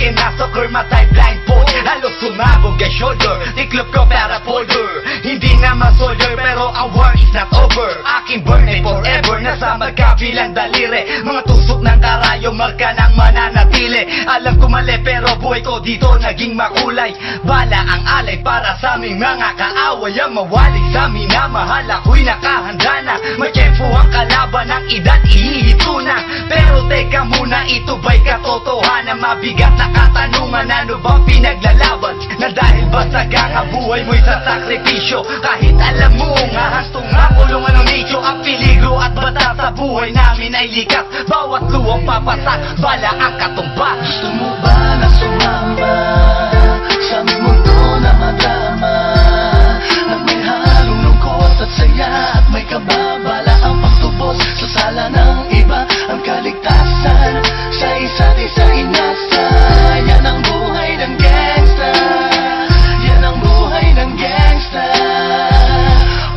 kinasokor, matay blindfold. Halos sumabog ang shoulder, tiklop ko para folder. Hindi na masolder pero ang war is not over. Aking burn ay forever, nasa magkabilang daliri. Mga tusok ng karayo, marka ng mananatili. Alam ko mali pero buhay ko dito naging makulay. Bala ang alay para sa aming mga kaaway. Ang mawali sa amin na mahal, ako'y nakahanda na. May tempo ang kalaban ng edad, ihihito na. Pero teka muna, ito ba'y katotohanan? Mabigat na katanungan, ano bang pinaglalaban? Na dahil basag ang buhay mo'y sa sakripisyo. Kahit alam mo nga hastong nga kulungan ng nicho. Ang peligro at bata sa buhay namin ay likas. Bawat luwang papasak, bala ang katumba. Gusto mo ba na sumama sa aming mundo na madrama? At may halong lungkot at saya, at may kababala ang pagtubos sa sala ng iba. Ang kaligtasan sa isa't isa inasa. Yan ang buhay ng gangsta. Yan ang buhay ng gangsta.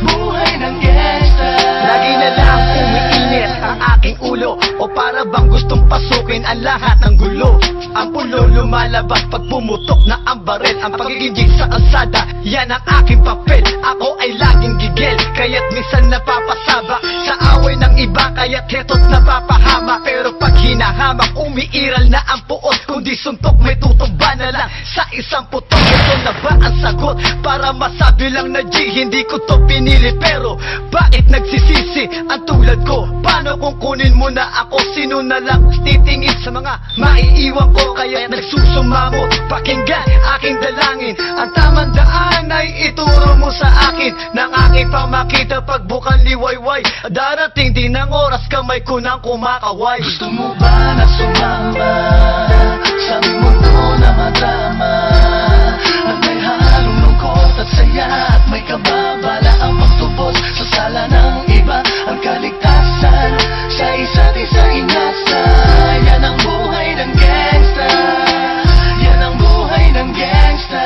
Buhay ng gangsta. Lagi na lang umiinit ang aking ulo, o para bang gustong pasukin ang lahat ng gulo. Ang pulo lumalabas pag pumutok na ang baril. Ang pagiging sa kalsada, yan ang aking papel. Ako ay laging gigil, kaya't minsan napapasaba sa away ng iba, kaya't heto't napapahama. Pero pag hinahamak, umiiral na ang puot. Kundi suntok, may tutumba na lang sa isang putok. Ito na ba ang sagot? Para masabi lang na G, hindi ko to pinili. Pero bakit nagsisisi ang tulad ko? Paano kung kunin mo na ako? Sino na lang titingin sa mga maiiwan ko? Kaya nagsusumamot, pakinggan aking dalangin. Ang tamang daan ay ituro mo sa akin. Nang aking pamakita pagbukan liwayway. Darating din ang oras, kamay ko nang kumakaway. Gusto mo ba na sumama sa aming mundo na madrama? At may halong lungkot at saya, at may kababala ang pagtubos sa sala ng iba. Ang kaligtasan sa isa't isa inasa. Yan ang buhay ng gangsta. Yan ang buhay ng gangsta.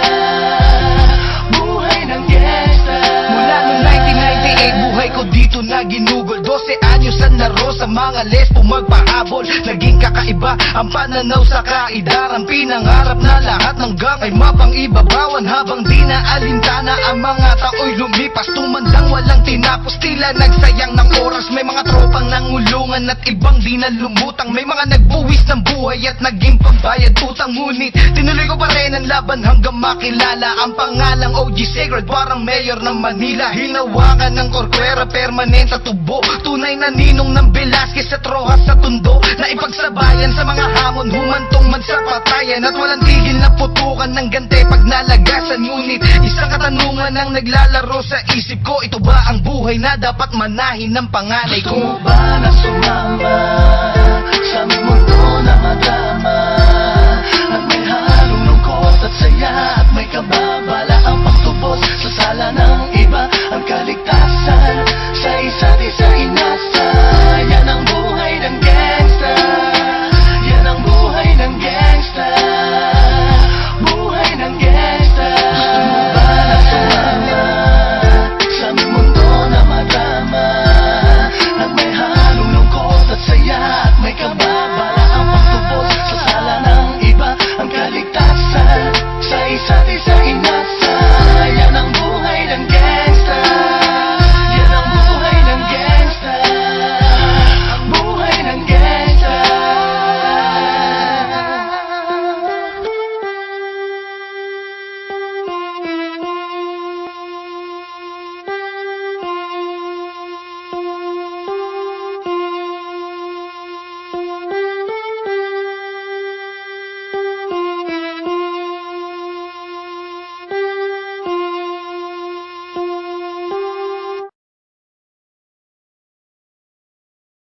Buhay ng gangsta. Mula noong 1998, buhay ko dito na ginugol. 12 anyos ang laro sa mga lesbo magpahabol. Naging kakaiba ang pananaw sa kaidaran. Pinangarap na lahat ng gang ay mapang-ibabawan. Habang di na alintana ang mga tao'y lumipas. Tumandang walang tinapos, tila nagsayang ng oras. May mga tropang nangulungan at ibang di na lumutang. May mga nagbuwis ng buhay at naging pambayad utang. Ngunit tinuloy ko pa rin ang laban hanggang makilala ang pangalang OG Sacred. Parang mayor ng Manila, hinawakan ng korkwera, permanent at tubo. Tunay na ninong ng Velasquez at Rojas sa tundo. Na ipagsabayan sa mga hamon, humantong man sa patayan. At walang tigil na putukan ng gante pag nalagasan. Ngunit isang katanungan ang naglalaro sa isip ko. Ito ba ang buhay na dapat manahin ng panganay Gusto ko? mo ba na sumama sa aming mundo na madrama? At may halong lungkot at saya,